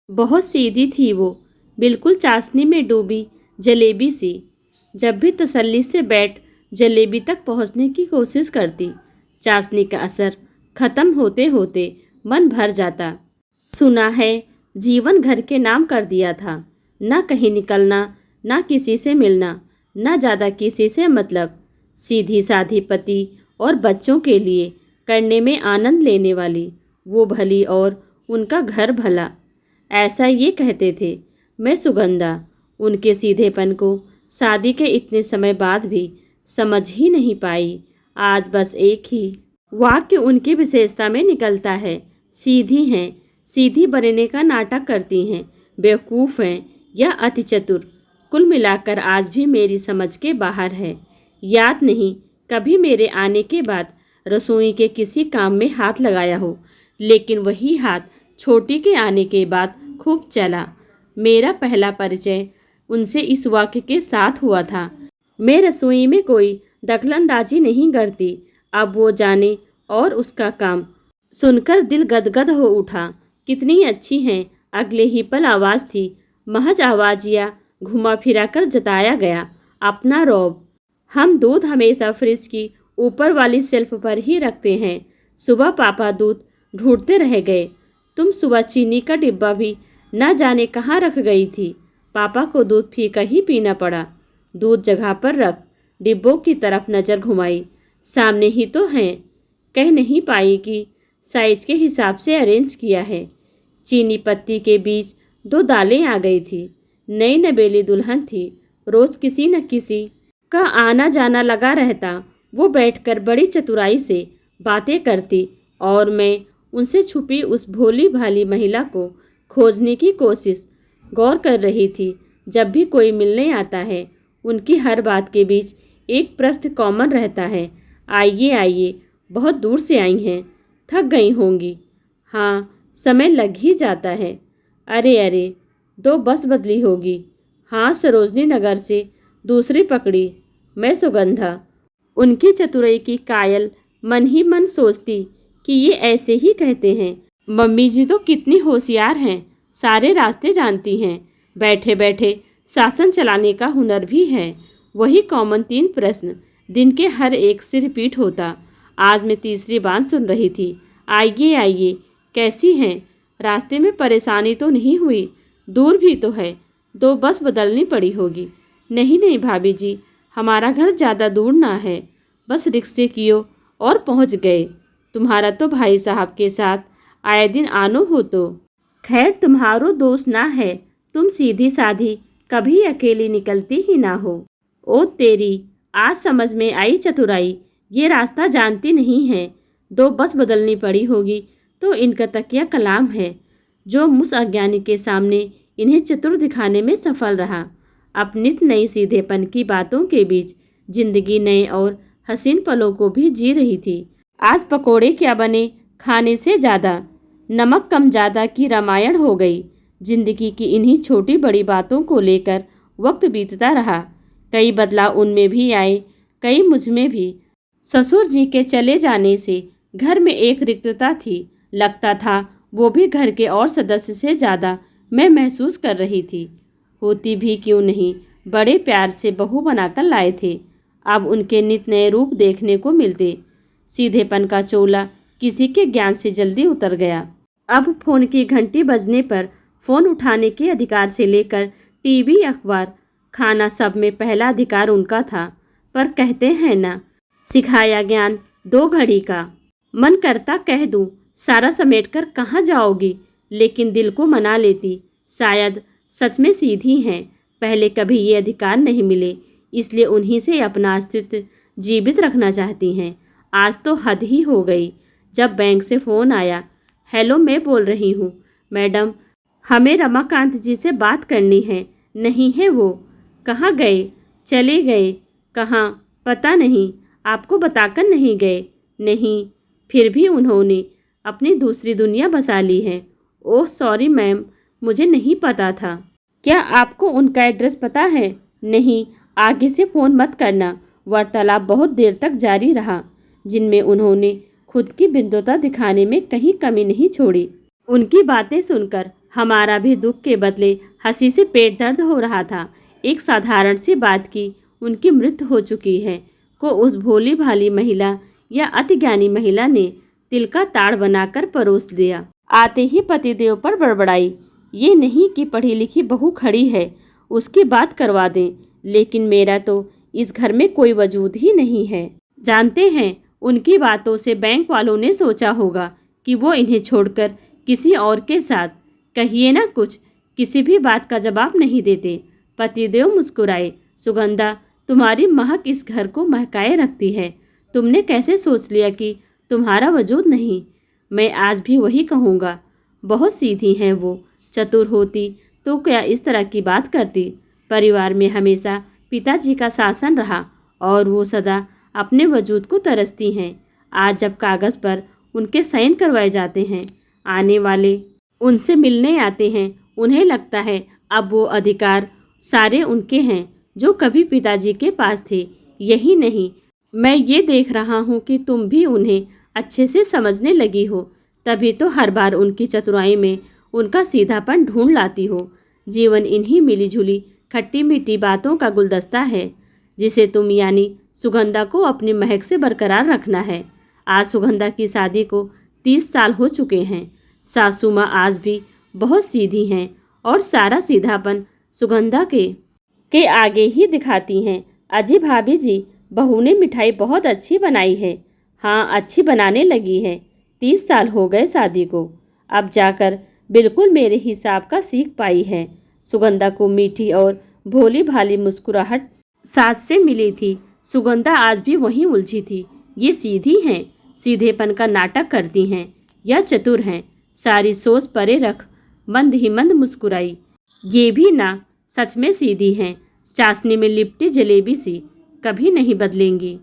बहुत सीधी थी वो, बिल्कुल चाशनी में डूबी जलेबी सी। जब भी तसल्ली से बैठ जलेबी तक पहुंचने की कोशिश करती, चाशनी का असर खत्म होते होते मन भर जाता। सुना है जीवन घर के नाम कर दिया था, ना कहीं निकलना, ना किसी से मिलना, ना ज़्यादा किसी से मतलब, सीधी साधी पति और बच्चों के लिए करने में आनंद लेने वाली वो भली और उनका घर भला। ऐसा ये कहते थे। मैं सुगंधा उनके सीधेपन को शादी के इतने समय बाद भी समझ ही नहीं पाई। आज बस एक ही वाक्य उनकी विशेषता में निकलता है, सीधी हैं, सीधी बनने का नाटक करती हैं, बेवकूफ़ हैं या अति चतुर। कुल मिलाकर आज भी मेरी समझ के बाहर है। याद नहीं कभी मेरे आने के बाद रसोई के किसी काम में हाथ लगाया हो, लेकिन वही हाथ छोटी के आने के बाद खूब चला। मेरा पहला परिचय उनसे इस वाक्य के साथ हुआ था। मैं रसोई में कोई दखलंदाजी नहीं करती। अब वो जाने और उसका काम सुनकर दिल गदगद हो उठा। कितनी अच्छी हैं, अगले ही पल आवाज़ थी, महज आवाज़ या घुमा फिरा कर जताया गया अपना रौब। हम दूध हमेशा फ्रिज की ऊपर वाली शेल्फ पर ही रखते हैं। सुबह पापा दूध ढूंढते रह गए। तुम सुबह चीनी का डिब्बा भी न जाने कहाँ रख गई थी। पापा को दूध फीका ही पीना पड़ा। दूध जगह पर रख डिब्बों की तरफ नज़र घुमाई। सामने ही तो हैं। कह नहीं पाई कि साइज के हिसाब से अरेंज किया है। चीनी पत्ती के बीच 2 दालें आ गई थी। नई नवेली दुल्हन थी। रोज़ किसी न किसी का आना जाना लगा रहता। वो बैठकर बड़ी चतुराई से बातें करती और मैं उनसे छुपी उस भोली भाली महिला को खोजने की कोशिश गौर कर रही थी। जब भी कोई मिलने आता है, उनकी हर बात के बीच एक प्रश्न कॉमन रहता है, आइए आइए, बहुत दूर से आई हैं, थक गई होंगी। हाँ, समय लग ही जाता है। अरे अरे, 2 बस बदली होगी। हाँ, सरोजनी नगर से दूसरी पकड़ी। मैं सुगंधा उनकी चतुराई की कायल मन ही मन सोचती कि ये ऐसे ही कहते हैं। मम्मी जी तो कितनी होशियार हैं, सारे रास्ते जानती हैं। बैठे बैठे शासन चलाने का हुनर भी है। वही कॉमन 3 प्रश्न दिन के हर एक से रिपीट होता। आज मैं तीसरी बार सुन रही थी, आइए आइए, कैसी हैं, रास्ते में परेशानी तो नहीं हुई, दूर भी तो है, 2 बस बदलनी पड़ी होगी। नहीं नहीं भाभी जी, हमारा घर ज़्यादा दूर ना है, बस रिक्शे कियो और पहुंच गए। तुम्हारा तो भाई साहब के साथ आए दिन आनो हो तो। खैर तुम्हारो दोस्त ना है, तुम सीधी साधी कभी अकेली निकलती ही ना हो। ओ तेरी, आज समझ में आई चतुराई। ये रास्ता जानती नहीं है। 2 बस बदलनी पड़ी होगी तो इनका तकिया कलाम है, जो मुझ अज्ञानी के सामने इन्हें चतुर दिखाने में सफल रहा। अब नित नई सीधेपन की बातों के बीच जिंदगी नए और हसीन पलों को भी जी रही थी। आज पकोड़े क्या बने, खाने से ज़्यादा नमक कम ज़्यादा की रामायण हो गई। जिंदगी की इन्हीं छोटी बड़ी बातों को लेकर वक्त बीतता रहा। कई बदलाव उनमें भी आए, कई मुझ में भी। ससुर जी के चले जाने से घर में एक रिक्तता थी। लगता था वो भी घर के और सदस्य से ज़्यादा मैं महसूस कर रही थी। होती भी क्यों नहीं, बड़े प्यार से बहू बनाकर लाए थे। अब उनके नित नए रूप देखने को मिलते। सीधेपन का चोला किसी के ज्ञान से जल्दी उतर गया। अब फोन की घंटी बजने पर फोन उठाने के अधिकार से लेकर टीवी, अखबार, खाना सब में पहला अधिकार उनका था। पर कहते हैं ना, सिखाया ज्ञान 2 घड़ी का। मन करता कह दूं, सारा समेटकर कहाँ जाओगी, लेकिन दिल को मना लेती। शायद सच में सीधी हैं, पहले कभी ये अधिकार नहीं मिले, इसलिए उन्हीं से अपना अस्तित्व जीवित रखना चाहती हैं। आज तो हद ही हो गई। जब बैंक से फ़ोन आया, हेलो, मैं बोल रही हूँ मैडम, हमें रमाकांत जी से बात करनी है। नहीं है वो। कहाँ गए? चले गए। कहाँ? पता नहीं। आपको बताकर नहीं गए? नहीं। फिर भी उन्होंने अपनी दूसरी दुनिया बसा ली है। ओह सॉरी मैम, मुझे नहीं पता था। क्या आपको उनका एड्रेस पता है? नहीं। आगे से फ़ोन मत करना। वार्तालाप बहुत देर तक जारी रहा, जिनमें उन्होंने खुद की बिंदुता दिखाने में कहीं कमी नहीं छोड़ी। उनकी बातें सुनकर हमारा भी दुख के बदले हंसी से पेट दर्द हो रहा था। एक साधारण सी बात की उनकी मृत्यु हो चुकी है को उस भोली भाली महिला या अति ज्ञानी महिला ने तिल का ताड़ बनाकर परोस दिया। आते ही पतिदेव पर बड़बड़ाई, ये नहीं कि पढ़ी लिखी बहू खड़ी है उसकी बात करवा दें, लेकिन मेरा तो इस घर में कोई वजूद ही नहीं है। जानते हैं, उनकी बातों से बैंक वालों ने सोचा होगा कि वो इन्हें छोड़कर किसी और के साथ, कहिए ना कुछ, किसी भी बात का जवाब नहीं देते। पतिदेव मुस्कुराए, सुगंधा, तुम्हारी महक इस घर को महकाए रखती है। तुमने कैसे सोच लिया कि तुम्हारा वजूद नहीं? मैं आज भी वही कहूँगा, बहुत सीधी हैं वो। चतुर होती तो क्या इस तरह की बात करती? परिवार में हमेशा पिताजी का शासन रहा और वो सदा अपने वजूद को तरसती हैं। आज जब कागज़ पर उनके साइन करवाए जाते हैं, आने वाले उनसे मिलने आते हैं, उन्हें लगता है अब वो अधिकार सारे उनके हैं जो कभी पिताजी के पास थे। यही नहीं, मैं ये देख रहा हूँ कि तुम भी उन्हें अच्छे से समझने लगी हो, तभी तो हर बार उनकी चतुराई में उनका सीधापन ढूंढ लाती हो। जीवन इन्हीं मिलीजुली खट्टी मीठी बातों का गुलदस्ता है जिसे तुम यानी सुगंधा को अपनी महक से बरकरार रखना है। आज सुगंधा की शादी को 30 साल हो चुके हैं। सासू माँ आज भी बहुत सीधी हैं और सारा सीधापन सुगंधा के आगे ही दिखाती हैं। अजी भाभी जी, बहू ने मिठाई बहुत अच्छी बनाई है। हाँ, अच्छी बनाने लगी है। 30 साल हो गए शादी को, अब जाकर बिल्कुल मेरे हिसाब का सीख पाई है। सुगंधा को मीठी और भोली भाली मुस्कुराहट सास से मिली थी। सुगंधा आज भी वहीं उलझी थी। ये सीधी हैं, सीधेपन का नाटक करती हैं या चतुर हैं? सारी सोच परे रख मंद ही मंद मुस्कुराई। ये भी ना, सच में सीधी हैं, चाशनी में लिपटी जलेबी सी, कभी नहीं बदलेंगी।